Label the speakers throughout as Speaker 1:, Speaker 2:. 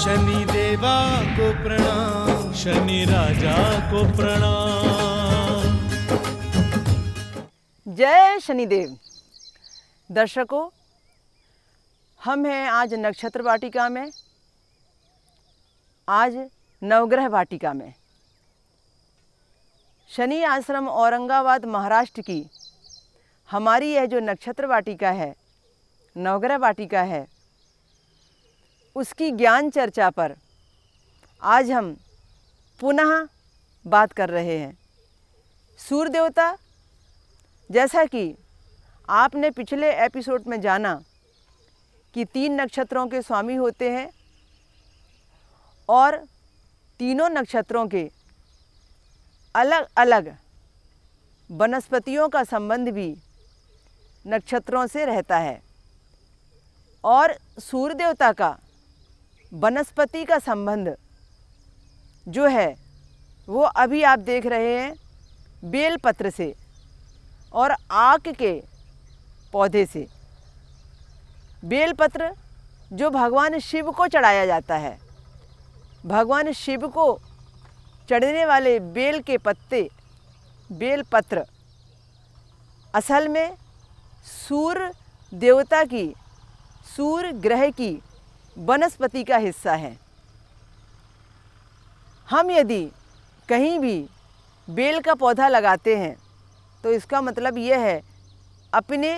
Speaker 1: शनि देवा को प्रणाम, शनि राजा को प्रणाम।
Speaker 2: जय शनिदेव। दर्शकों, हम हैं आज नक्षत्र वाटिका में, आज नवग्रह वाटिका में। शनि आश्रम औरंगाबाद महाराष्ट्र की हमारी यह जो नक्षत्र वाटिका है, नवग्रह वाटिका है, उसकी ज्ञान चर्चा पर आज हम पुनः बात कर रहे हैं। सूर्य देवता, जैसा कि आपने पिछले एपिसोड में जाना कि 3 नक्षत्रों के स्वामी होते हैं और तीनों नक्षत्रों के अलग अलग वनस्पतियों का संबंध भी नक्षत्रों से रहता है और सूर्य देवता का वनस्पति का संबंध जो है वो अभी आप देख रहे हैं बेलपत्र से और आक के पौधे से। बेलपत्र जो भगवान शिव को चढ़ाया जाता है, भगवान शिव को चढ़ने वाले बेल के पत्ते, बेलपत्र असल में सूर्य देवता की, सूर्य ग्रह की वनस्पति का हिस्सा है। हम यदि कहीं भी बेल का पौधा लगाते हैं तो इसका मतलब यह है अपने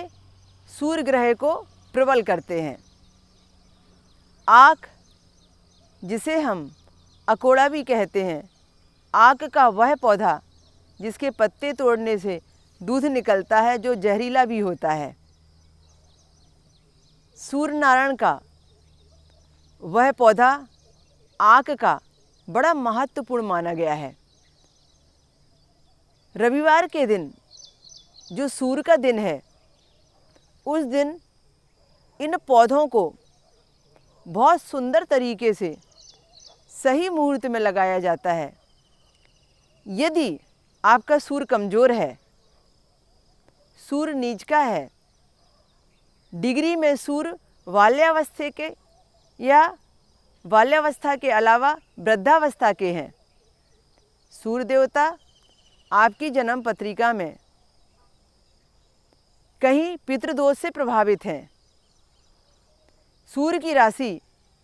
Speaker 2: सूर्य ग्रह को प्रबल करते हैं। आक, जिसे हम अकोड़ा भी कहते हैं, आक का वह पौधा जिसके पत्ते तोड़ने से दूध निकलता है जो जहरीला भी होता है। सूर्य नारायण का वह पौधा आक का बड़ा महत्वपूर्ण माना गया है। रविवार के दिन जो सूर्य का दिन है, उस दिन इन पौधों को बहुत सुंदर तरीके से सही मुहूर्त में लगाया जाता है। यदि आपका सूर्य कमज़ोर है, सूर्य नीच का है, डिग्री में सूर्य बाल्यावस्था के या बाल्यावस्था के अलावा वृद्धावस्था के हैं, सूर्य देवता आपकी जन्म पत्रिका में कहीं पितृदोष से प्रभावित हैं, सूर्य की राशि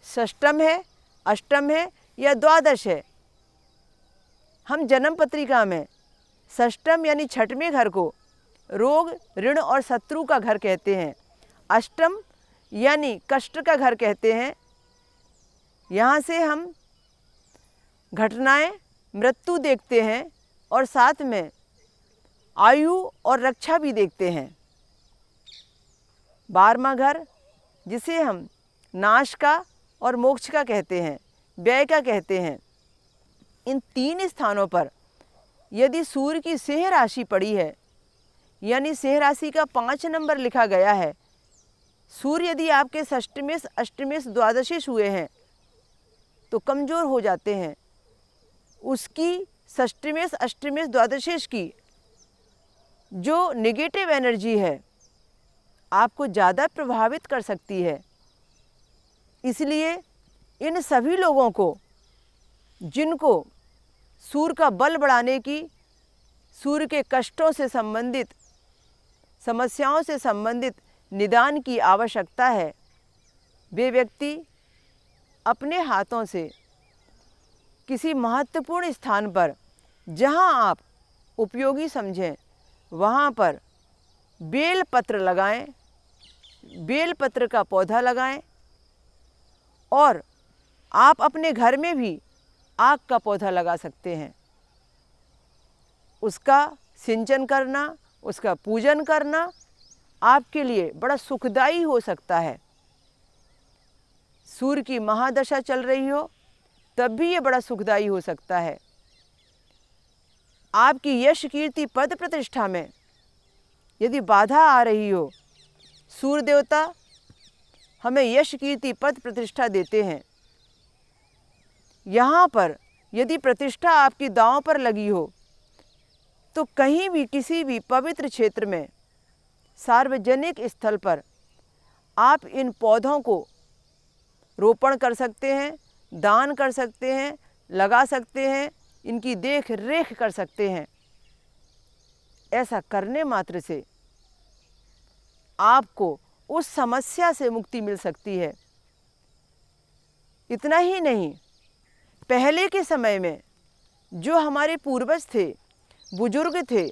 Speaker 2: षष्टम है, अष्टम है या द्वादश है। हम जन्म पत्रिका में षष्टम यानी छठवें घर को रोग, ऋण और शत्रु का घर कहते हैं, अष्टम यानी कष्ट का घर कहते हैं। यहाँ से हम घटनाएं, मृत्यु देखते हैं और साथ में आयु और रक्षा भी देखते हैं। 12वां घर, जिसे हम नाश का और मोक्ष का कहते हैं, व्यय का कहते हैं। इन 3 स्थानों पर यदि सूर्य की सिंह राशि पड़ी है, यानी सिंह राशि का 5 नंबर लिखा गया है, सूर्य यदि आपके षष्टमेश, अष्टमेश, द्वादशेश हुए हैं तो कमज़ोर हो जाते हैं। उसकी षष्टमेश, अष्टमेश, द्वादशेश की जो नेगेटिव एनर्जी है आपको ज़्यादा प्रभावित कर सकती है। इसलिए इन सभी लोगों को जिनको सूर्य का बल बढ़ाने की, सूर्य के कष्टों से संबंधित, समस्याओं से संबंधित निदान की आवश्यकता है, वे व्यक्ति अपने हाथों से किसी महत्वपूर्ण स्थान पर जहां आप उपयोगी समझें वहां पर बेलपत्र लगाएं, बेलपत्र का पौधा लगाएं और आप अपने घर में भी आक का पौधा लगा सकते हैं। उसका सिंचन करना, उसका पूजन करना आपके लिए बड़ा सुखदायी हो सकता है। सूर्य की महादशा चल रही हो तब भी ये बड़ा सुखदायी हो सकता है। आपकी यश, कीर्ति, पद प्रतिष्ठा में यदि बाधा आ रही हो, सूर्य देवता हमें यश, कीर्ति, पद प्रतिष्ठा देते हैं। यहाँ पर यदि प्रतिष्ठा आपकी दांव पर लगी हो तो कहीं भी, किसी भी पवित्र क्षेत्र में, सार्वजनिक स्थल पर आप इन पौधों को रोपण कर सकते हैं, दान कर सकते हैं, लगा सकते हैं, इनकी देख रेख कर सकते हैं। ऐसा करने मात्र से आपको उस समस्या से मुक्ति मिल सकती है। इतना ही नहीं, पहले के समय में जो हमारे पूर्वज थे, बुजुर्ग थे,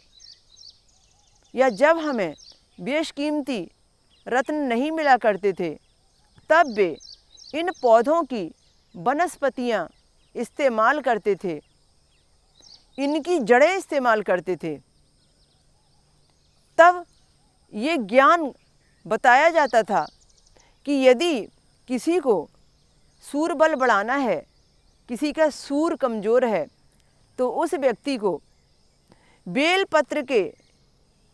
Speaker 2: या जब हमें बेशकीमती रत्न नहीं मिला करते थे, तब वे इन पौधों की वनस्पतियाँ इस्तेमाल करते थे, इनकी जड़ें इस्तेमाल करते थे। तब ये ज्ञान बताया जाता था कि यदि किसी को सूर बल बढ़ाना है, किसी का सूर कमज़ोर है, तो उस व्यक्ति को बेलपत्र के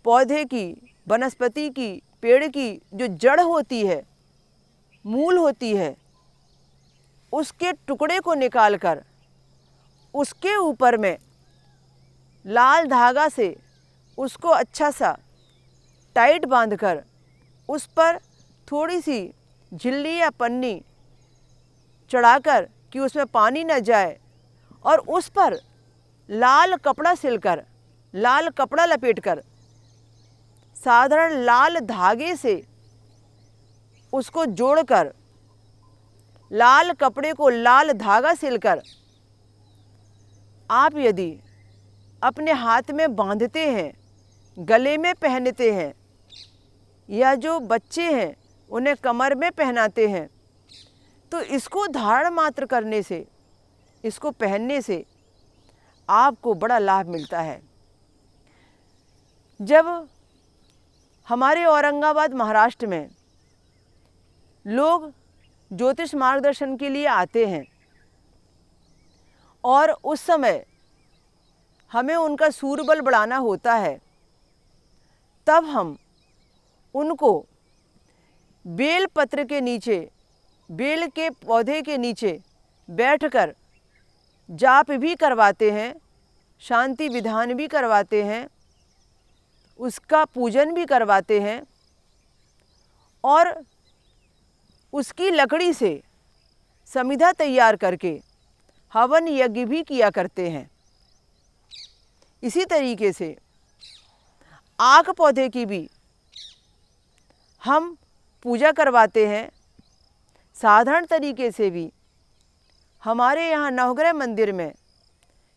Speaker 2: पौधे की, वनस्पति की, पेड़ की जो जड़ होती है, मूल होती है, उसके टुकड़े को निकालकर उसके ऊपर में लाल धागा से उसको अच्छा सा टाइट बांधकर उस पर थोड़ी सी झिल्ली या पन्नी चढ़ाकर कि उसमें पानी न जाए, और उस पर लाल कपड़ा सिलकर, लाल कपड़ा लपेटकर, साधारण लाल धागे से उसको जोड़कर, लाल कपड़े को लाल धागा सिलकर आप यदि अपने हाथ में बांधते हैं, गले में पहनते हैं, या जो बच्चे हैं उन्हें कमर में पहनाते हैं, तो इसको धारण मात्र करने से, इसको पहनने से आपको बड़ा लाभ मिलता है। जब हमारे औरंगाबाद महाराष्ट्र में लोग ज्योतिष मार्गदर्शन के लिए आते हैं और उस समय हमें उनका सूरबल बढ़ाना होता है, तब हम उनको बेल पत्र के नीचे, बेल के पौधे के नीचे बैठकर जाप भी करवाते हैं, शांति विधान भी करवाते हैं, उसका पूजन भी करवाते हैं, और उसकी लकड़ी से समिधा तैयार करके हवन यज्ञ भी किया करते हैं। इसी तरीके से आक पौधे की भी हम पूजा करवाते हैं। साधारण तरीके से भी हमारे यहाँ नवग्रह मंदिर में,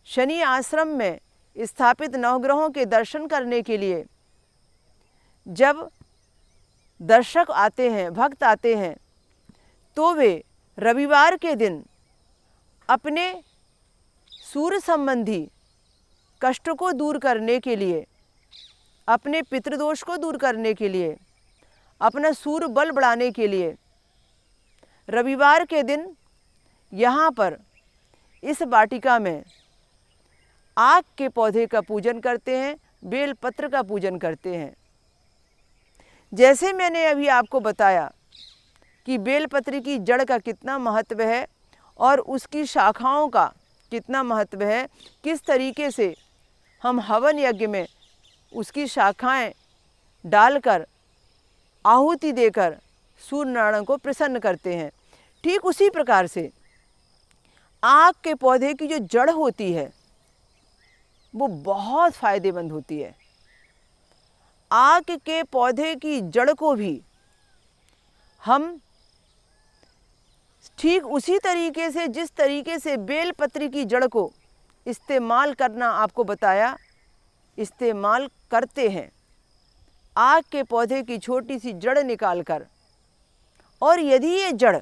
Speaker 2: शनि आश्रम में स्थापित नवग्रहों के दर्शन करने के लिए जब दर्शक आते हैं, भक्त आते हैं, तो वे रविवार के दिन अपने सूर्य संबंधी कष्ट को दूर करने के लिए, अपने पितृदोष को दूर करने के लिए, अपना सूर्य बल बढ़ाने के लिए रविवार के दिन यहाँ पर इस वाटिका में आक के पौधे का पूजन करते हैं, बेल पत्र का पूजन करते हैं। जैसे मैंने अभी आपको बताया कि बेलपत्र की जड़ का कितना महत्व है और उसकी शाखाओं का कितना महत्व है, किस तरीके से हम हवन यज्ञ में उसकी शाखाएं डालकर आहुति देकर सूर्य नारायण को प्रसन्न करते हैं, ठीक उसी प्रकार से आक के पौधे की जो जड़ होती है वो बहुत फ़ायदेमंद होती है। आक के पौधे की जड़ को भी हम ठीक उसी तरीके से, जिस तरीके से बेलपत्री की जड़ को इस्तेमाल करना आपको बताया, इस्तेमाल करते हैं। आक के पौधे की छोटी सी जड़ निकालकर, और यदि ये जड़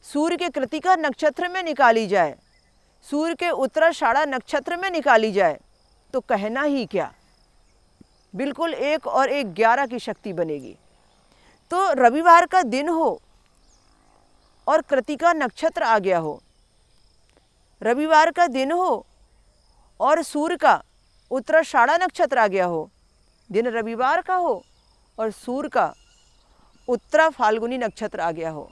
Speaker 2: सूर्य के कृतिका नक्षत्र में निकाली जाए, सूर्य के उत्तराषाढ़ा नक्षत्र में निकाली जाए, तो कहना ही क्या, बिल्कुल 1 और 1 11 की शक्ति बनेगी। तो रविवार का दिन हो और कृतिका नक्षत्र आ गया हो, रविवार का दिन हो और सूर्य का उत्तराषाढ़ा नक्षत्र आ गया हो, दिन रविवार का हो और सूर्य का उत्तरा फाल्गुनी नक्षत्र आ गया हो,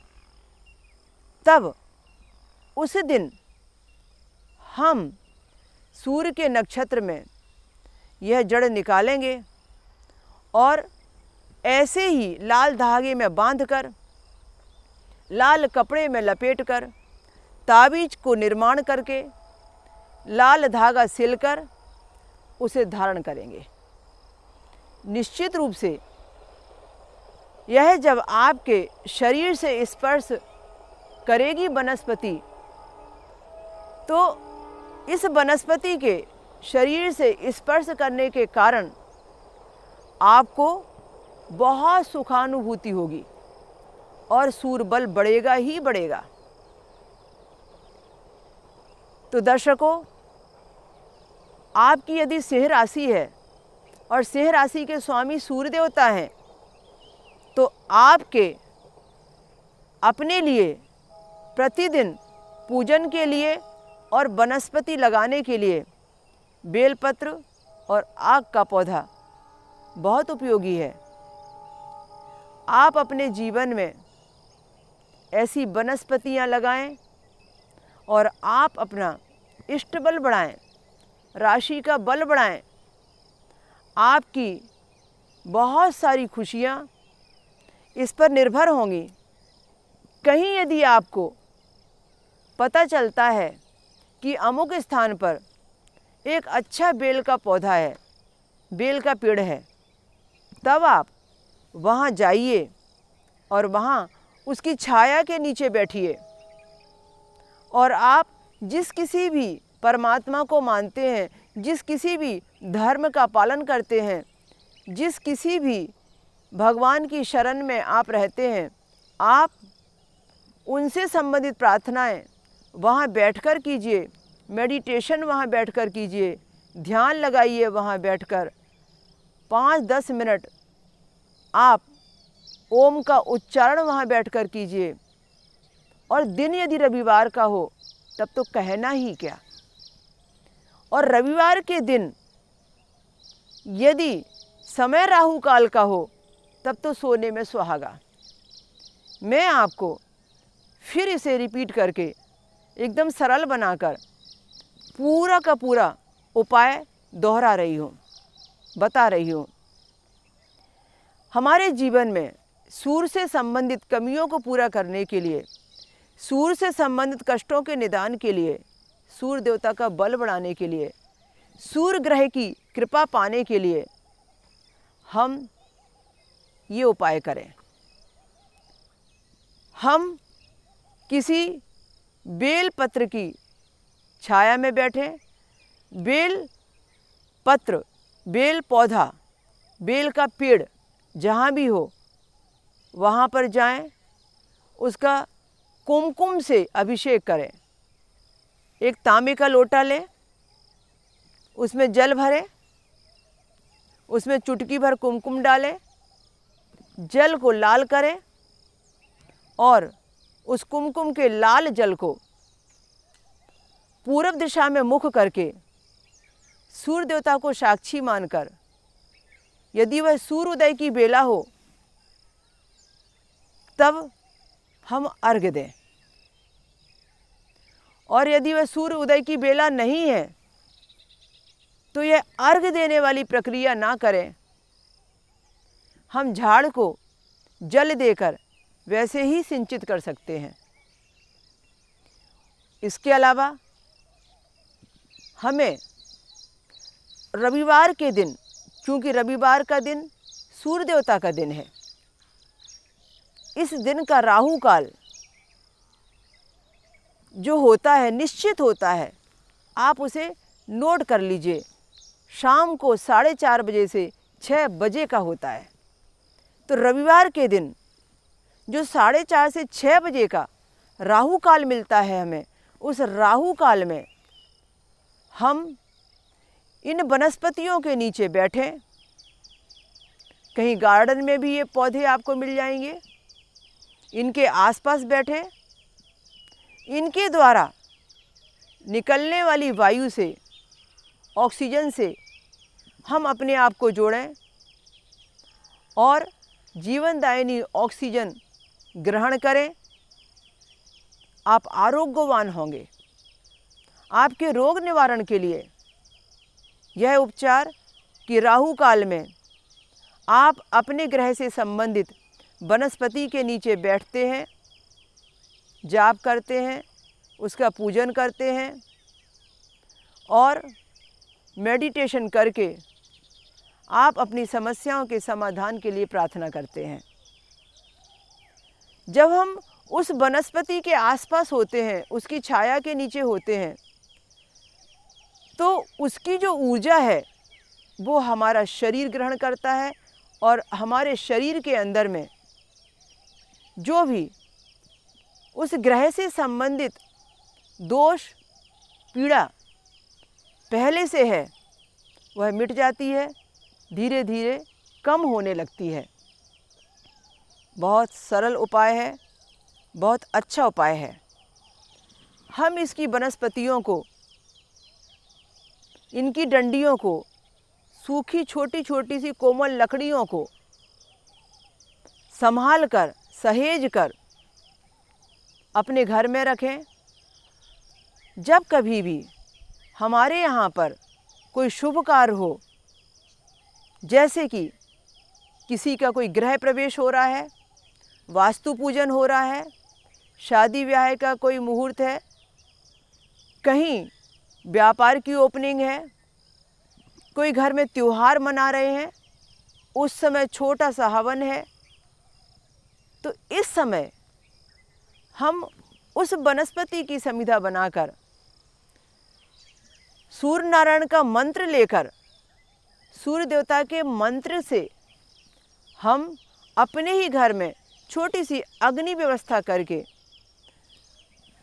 Speaker 2: तब उस दिन हम सूर्य के नक्षत्र में यह जड़ निकालेंगे और ऐसे ही लाल धागे में बांधकर, लाल कपड़े में लपेटकर ताबीज को निर्माण करके लाल धागा सिलकर उसे धारण करेंगे। निश्चित रूप से यह जब आपके शरीर से स्पर्श करेगी वनस्पति, तो इस वनस्पति के शरीर से स्पर्श करने के कारण आपको बहुत सुखानुभूति होगी और सूरबल बढ़ेगा ही बढ़ेगा। तो दर्शकों, आपकी यदि सिंह राशि है और सिंह राशि के स्वामी सूर्य देवता हैं, तो आपके अपने लिए प्रतिदिन पूजन के लिए और वनस्पति लगाने के लिए बेलपत्र और आक का पौधा बहुत उपयोगी है। आप अपने जीवन में ऐसी वनस्पतियां लगाएं और आप अपना इष्ट बल बढ़ाएं, राशि का बल बढ़ाएं। आपकी बहुत सारी खुशियां इस पर निर्भर होंगी। कहीं यदि आपको पता चलता है कि अमुक स्थान पर एक अच्छा बेल का पौधा है, बेल का पेड़ है, तब आप वहाँ जाइए और वहाँ उसकी छाया के नीचे बैठिए और आप जिस किसी भी परमात्मा को मानते हैं, जिस किसी भी धर्म का पालन करते हैं, जिस किसी भी भगवान की शरण में आप रहते हैं, आप उनसे संबंधित प्रार्थनाएं वहाँ बैठकर कीजिए, मेडिटेशन वहाँ बैठकर कीजिए, ध्यान लगाइए वहाँ बैठकर 5-10 मिनट आप ओम का उच्चारण वहाँ बैठकर कीजिए। और दिन यदि रविवार का हो तब तो कहना ही क्या। और रविवार के दिन यदि समय राहु काल का हो तब तो सोने में सुहागा। मैं आपको फिर इसे रिपीट करके एकदम सरल बनाकर पूरा का पूरा उपाय दोहरा रही हूँ, बता रही हूँ। हमारे जीवन में सूर्य से संबंधित कमियों को पूरा करने के लिए, सूर्य से संबंधित कष्टों के निदान के लिए, सूर्य देवता का बल बढ़ाने के लिए, सूर्य ग्रह की कृपा पाने के लिए हम ये उपाय करें। हम किसी बेल पत्र की छाया में बैठें, बेल पत्र, बेल पौधा, बेल का पेड़ जहाँ भी हो वहाँ पर जाएं, उसका कुमकुम से अभिषेक करें। एक तांबे का लोटा लें, उसमें जल भरें, उसमें चुटकी भर कुमकुम डालें, जल को लाल करें और उस कुमकुम के लाल जल को पूरब दिशा में मुख करके सूर्य देवता को साक्षी मानकर, यदि वह सूर्योदय की बेला हो तब हम अर्घ्य दें, और यदि वह सूर्य उदय की बेला नहीं है तो यह अर्घ्य देने वाली प्रक्रिया ना करें। हम झाड़ को जल देकर वैसे ही सिंचित कर सकते हैं। इसके अलावा हमें रविवार के दिन, क्योंकि रविवार का दिन सूर्य देवता का दिन है, इस दिन का राहु काल जो होता है, निश्चित होता है, आप उसे नोट कर लीजिए। शाम को 4:30 बजे से 6 बजे का होता है। तो रविवार के दिन जो 4:30 से 6 बजे का राहु काल मिलता है हमें, उस राहु काल में हम इन वनस्पतियों के नीचे बैठें। कहीं गार्डन में भी ये पौधे आपको मिल जाएंगे, इनके आसपास बैठें। इनके द्वारा निकलने वाली वायु से, ऑक्सीजन से हम अपने आप को जोड़ें और जीवनदायिनी ऑक्सीजन ग्रहण करें। आप आरोग्यवान होंगे। आपके रोग निवारण के लिए यह उपचार कि राहु काल में आप अपने ग्रह से संबंधित वनस्पति के नीचे बैठते हैं, जाप करते हैं, उसका पूजन करते हैं और मेडिटेशन करके आप अपनी समस्याओं के समाधान के लिए प्रार्थना करते हैं। जब हम उस वनस्पति के आसपास होते हैं, उसकी छाया के नीचे होते हैं, तो उसकी जो ऊर्जा है वो हमारा शरीर ग्रहण करता है और हमारे शरीर के अंदर में जो भी उस ग्रह से संबंधित दोष पीड़ा पहले से है वह मिट जाती है, धीरे धीरे कम होने लगती है। बहुत सरल उपाय है, बहुत अच्छा उपाय है। हम इसकी वनस्पतियों को, इनकी डंडियों को, सूखी छोटी छोटी सी कोमल लकड़ियों को संभाल कर, सहेज कर अपने घर में रखें। जब कभी भी हमारे यहाँ पर कोई शुभ कार्य हो, जैसे कि किसी का कोई गृह प्रवेश हो रहा है, वास्तु पूजन हो रहा है, शादी ब्याह का कोई मुहूर्त है, कहीं व्यापार की ओपनिंग है, कोई घर में त्योहार मना रहे हैं, उस समय छोटा सा हवन है, तो इस समय हम उस वनस्पति की समिधा बनाकर सूर्य नारायण का मंत्र लेकर, सूर्य देवता के मंत्र से हम अपने ही घर में छोटी सी अग्नि व्यवस्था करके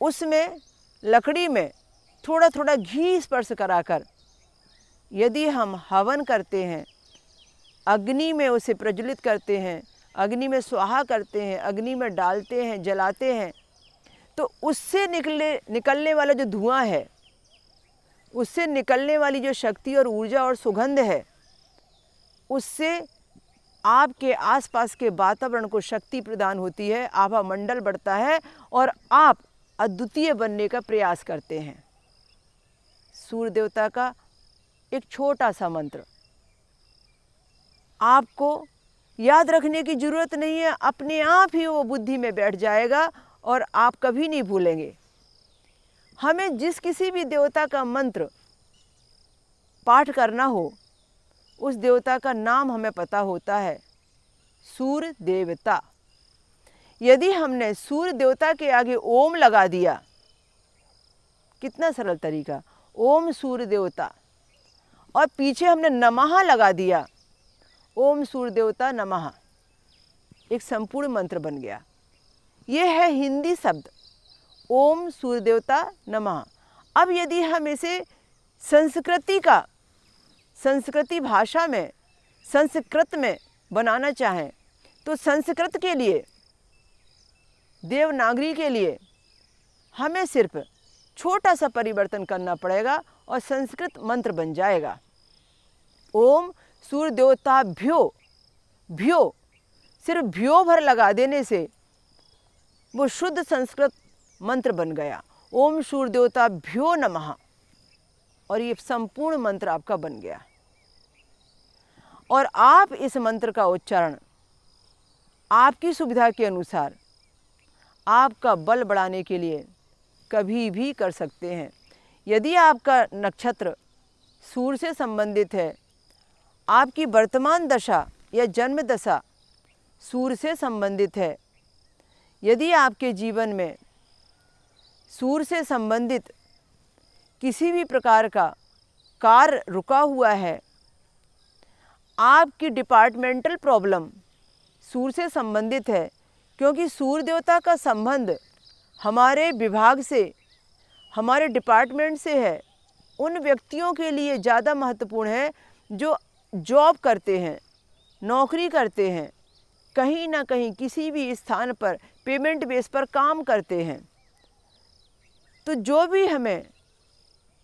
Speaker 2: उसमें लकड़ी में थोड़ा थोड़ा घी स्पर्श कराकर यदि हम हवन करते हैं, अग्नि में उसे प्रज्वलित करते हैं, अग्नि में स्वाहा करते हैं, अग्नि में डालते हैं, जलाते हैं, तो उससे निकलने वाला जो धुआं है, उससे निकलने वाली जो शक्ति और ऊर्जा और सुगंध है, उससे आपके आसपास के वातावरण को शक्ति प्रदान होती है, आभा मंडल बढ़ता है और आप अद्वितीय बनने का प्रयास करते हैं। सूर्य देवता का एक छोटा सा मंत्र आपको याद रखने की जरूरत नहीं है, अपने आप ही वो बुद्धि में बैठ जाएगा और आप कभी नहीं भूलेंगे। हमें जिस किसी भी देवता का मंत्र पाठ करना हो, उस देवता का नाम हमें पता होता है, सूर्य देवता। यदि हमने सूर्य देवता के आगे ओम लगा दिया, कितना सरल तरीका, ओम सूर्य देवता, और पीछे हमने नमः लगा दिया, ओम सूर्य देवता नमः, एक संपूर्ण मंत्र बन गया। ये है हिंदी शब्द ओम सूर्य देवता नमः। अब यदि हम इसे संस्कृति भाषा में, संस्कृत में बनाना चाहें, तो संस्कृत के लिए, देवनागरी के लिए हमें सिर्फ छोटा सा परिवर्तन करना पड़ेगा और संस्कृत मंत्र बन जाएगा। ओम सूर्य देवता भ्यो, भ्यो सिर्फ भ्यो भर लगा देने से वो शुद्ध संस्कृत मंत्र बन गया, ओम सूर्य देवता भ्यो नमः, और ये संपूर्ण मंत्र आपका बन गया। और आप इस मंत्र का उच्चारण आपकी सुविधा के अनुसार आपका बल बढ़ाने के लिए कभी भी कर सकते हैं। यदि आपका नक्षत्र सूर्य से संबंधित है, आपकी वर्तमान दशा या जन्म दशा सूर्य से संबंधित है, यदि आपके जीवन में सूर्य से संबंधित किसी भी प्रकार का कार्य रुका हुआ है, आपकी डिपार्टमेंटल प्रॉब्लम सूर्य से संबंधित है, क्योंकि सूर्य देवता का संबंध हमारे विभाग से, हमारे डिपार्टमेंट से है, उन व्यक्तियों के लिए ज़्यादा महत्वपूर्ण है जो जॉब करते हैं, नौकरी करते हैं, कहीं ना कहीं किसी भी स्थान पर पेमेंट बेस पर काम करते हैं। तो जो भी हमें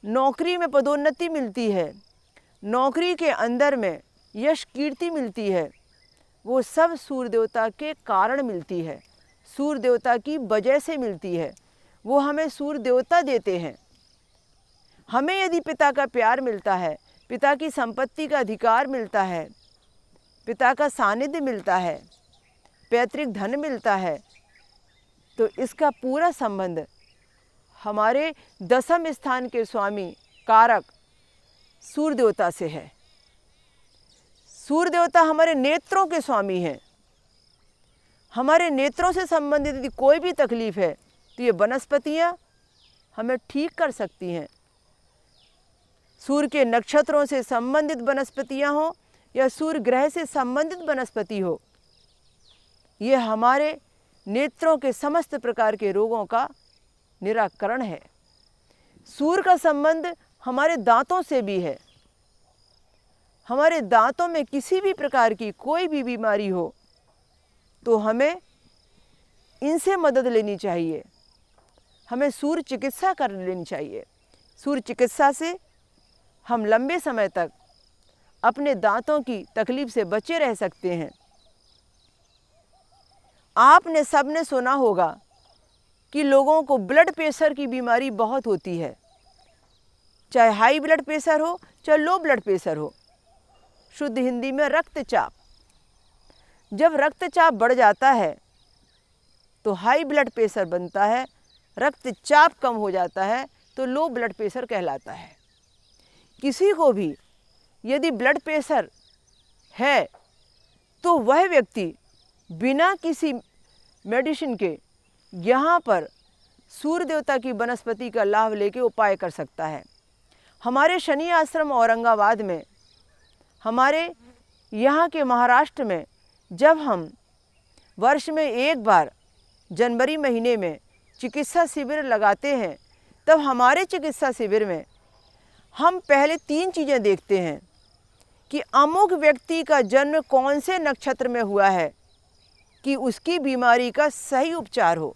Speaker 2: नौकरी में पदोन्नति मिलती है, नौकरी के अंदर में यश कीर्ति मिलती है, वो सब सूर्य देवता के कारण मिलती है, सूर्य देवता की वजह से मिलती है। वो हमें सूर्य देवता देते हैं। हमें यदि पिता का प्यार मिलता है, पिता की संपत्ति का अधिकार मिलता है, पिता का सानिध्य मिलता है, पैतृक धन मिलता है, तो इसका पूरा संबंध हमारे दसम स्थान के स्वामी कारक सूर्य देवता से है। सूर्य देवता हमारे नेत्रों के स्वामी हैं। हमारे नेत्रों से संबंधित यदि कोई भी तकलीफ है तो ये वनस्पतियाँ हमें ठीक कर सकती हैं। सूर्य के नक्षत्रों से संबंधित वनस्पतियाँ हो या सूर्य ग्रह से संबंधित वनस्पति हो, ये हमारे नेत्रों के समस्त प्रकार के रोगों का निराकरण है। सूर्य का संबंध हमारे दांतों से भी है। हमारे दांतों में किसी भी प्रकार की कोई भी बीमारी हो तो हमें इनसे मदद लेनी चाहिए। हमें सूर्य चिकित्सा कर लेनी चाहिए। सूर्य चिकित्सा से हम लंबे समय तक अपने दांतों की तकलीफ से बचे रह सकते हैं। आपने सबने सुना होगा कि लोगों को ब्लड प्रेशर की बीमारी बहुत होती है, चाहे हाई ब्लड प्रेशर हो चाहे लो ब्लड प्रेशर हो, शुद्ध हिंदी में रक्तचाप। जब रक्तचाप बढ़ जाता है तो हाई ब्लड प्रेशर बनता है, रक्तचाप कम हो जाता है तो लो ब्लड प्रेशर कहलाता है। किसी को भी यदि ब्लड प्रेशर है तो वह व्यक्ति बिना किसी मेडिसिन के यहाँ पर सूर्य देवता की वनस्पति का लाभ लेके उपाय कर सकता है। हमारे शनि आश्रम औरंगाबाद में, हमारे यहाँ के महाराष्ट्र में, जब हम वर्ष में एक बार जनवरी महीने में चिकित्सा शिविर लगाते हैं, तब हमारे चिकित्सा शिविर में हम पहले 3 चीज़ें देखते हैं कि अमुक व्यक्ति का जन्म कौन से नक्षत्र में हुआ है कि उसकी बीमारी का सही उपचार हो।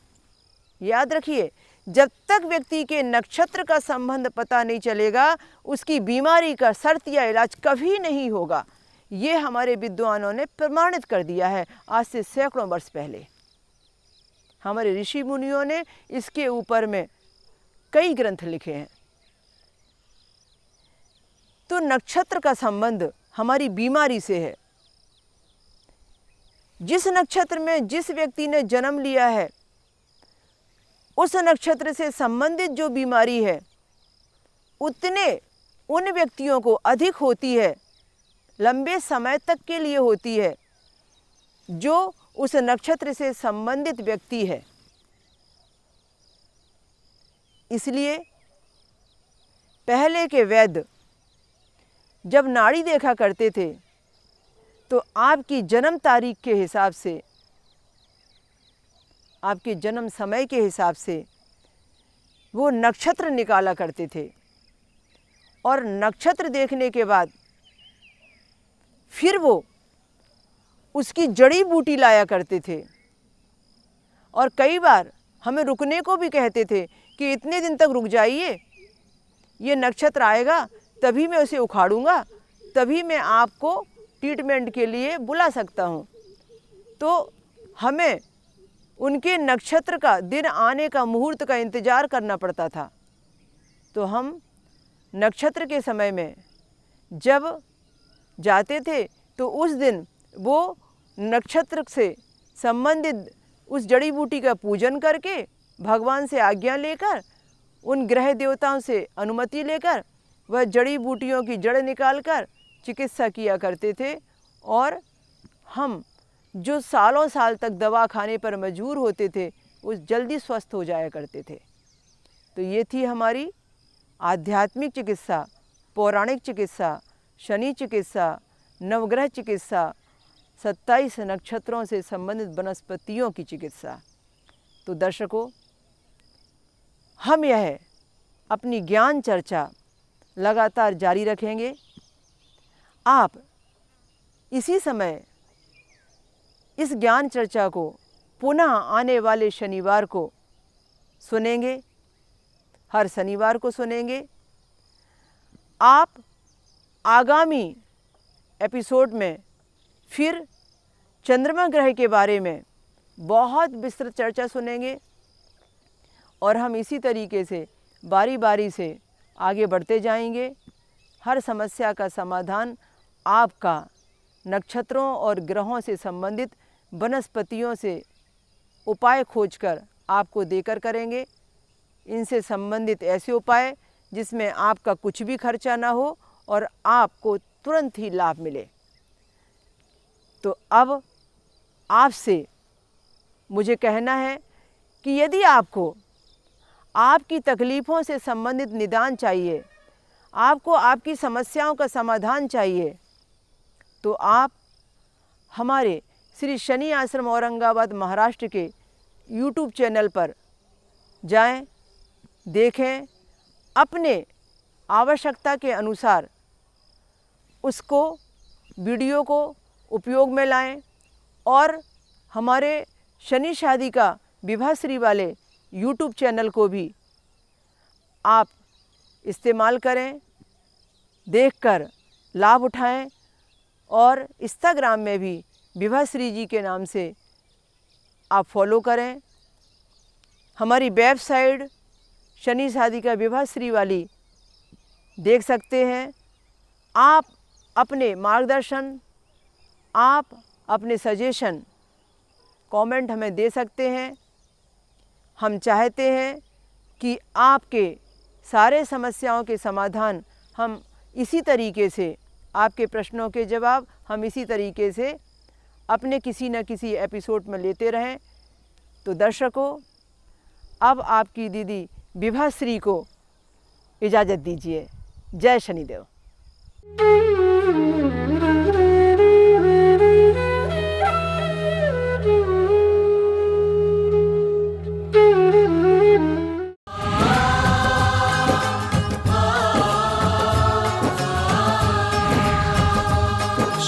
Speaker 2: याद रखिए, जब तक व्यक्ति के नक्षत्र का संबंध पता नहीं चलेगा, उसकी बीमारी का शर्त या इलाज कभी नहीं होगा। ये हमारे विद्वानों ने प्रमाणित कर दिया है आज से सैकड़ों वर्ष पहले। हमारे ऋषि मुनियों ने इसके ऊपर में कई ग्रंथ लिखे हैं। तो नक्षत्र का संबंध हमारी बीमारी से है। जिस नक्षत्र में जिस व्यक्ति ने जन्म लिया है, उस नक्षत्र से संबंधित जो बीमारी है उतने उन व्यक्तियों को अधिक होती है, लंबे समय तक के लिए होती है, जो उस नक्षत्र से संबंधित व्यक्ति है। इसलिए पहले के वैद्य जब नाड़ी देखा करते थे तो आपकी जन्म तारीख के हिसाब से, आपके जन्म समय के हिसाब से वो नक्षत्र निकाला करते थे और नक्षत्र देखने के बाद फिर वो उसकी जड़ी बूटी लाया करते थे। और कई बार हमें रुकने को भी कहते थे कि इतने दिन तक रुक जाइए, ये नक्षत्र आएगा तभी मैं उसे उखाड़ूंगा, तभी मैं आपको ट्रीटमेंट के लिए बुला सकता हूँ। तो हमें उनके नक्षत्र का दिन आने का, मुहूर्त का इंतज़ार करना पड़ता था। तो हम नक्षत्र के समय में जब जाते थे तो उस दिन वो नक्षत्र से संबंधित उस जड़ी बूटी का पूजन करके, भगवान से आज्ञा लेकर, उन ग्रह देवताओं से अनुमति लेकर वह जड़ी बूटियों की जड़ निकालकर चिकित्सा किया करते थे। और हम जो सालों साल तक दवा खाने पर मजबूर होते थे, वो जल्दी स्वस्थ हो जाया करते थे। तो ये थी हमारी आध्यात्मिक चिकित्सा, पौराणिक चिकित्सा, शनि चिकित्सा, नवग्रह चिकित्सा, 27 नक्षत्रों से संबंधित वनस्पतियों की चिकित्सा। तो दर्शकों, हम यह अपनी ज्ञान चर्चा लगातार जारी रखेंगे। आप इसी समय इस ज्ञान चर्चा को पुनः आने वाले शनिवार को सुनेंगे, हर शनिवार को सुनेंगे। आप आगामी एपिसोड में फिर चंद्रमा ग्रह के बारे में बहुत विस्तृत चर्चा सुनेंगे और हम इसी तरीके से बारी बारी से आगे बढ़ते जाएंगे। हर समस्या का समाधान आपका नक्षत्रों और ग्रहों से संबंधित वनस्पतियों से उपाय खोजकर आपको देकर करेंगे। इनसे संबंधित ऐसे उपाय जिसमें आपका कुछ भी खर्चा ना हो और आपको तुरंत ही लाभ मिले। तो अब आपसे मुझे कहना है कि यदि आपको आपकी तकलीफ़ों से संबंधित निदान चाहिए, आपको आपकी समस्याओं का समाधान चाहिए, तो आप हमारे श्री शनि आश्रम औरंगाबाद महाराष्ट्र के YouTube चैनल पर जाएं, देखें, अपने आवश्यकता के अनुसार उसको वीडियो को उपयोग में लाएं और हमारे शनि शादी का विभाश्री वाले YouTube चैनल को भी आप इस्तेमाल करें, देखकर लाभ उठाएं और इंस्टाग्राम में भी विभाश्री जी के नाम से आप फॉलो करें। हमारी वेबसाइट शनि शादी का विभाश्री वाली देख सकते हैं। आप अपने मार्गदर्शन, आप अपने सजेशन कमेंट हमें दे सकते हैं। हम चाहते हैं कि आपके सारे समस्याओं के समाधान हम इसी तरीके से, आपके प्रश्नों के जवाब हम इसी तरीके से अपने किसी न किसी एपिसोड में लेते रहें। तो दर्शकों, अब आपकी दीदी विभाश्री को इजाज़त दीजिए। जय शनिदेव।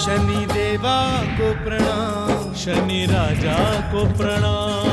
Speaker 1: शनि देवा को प्रणाम, शनि राजा को प्रणाम।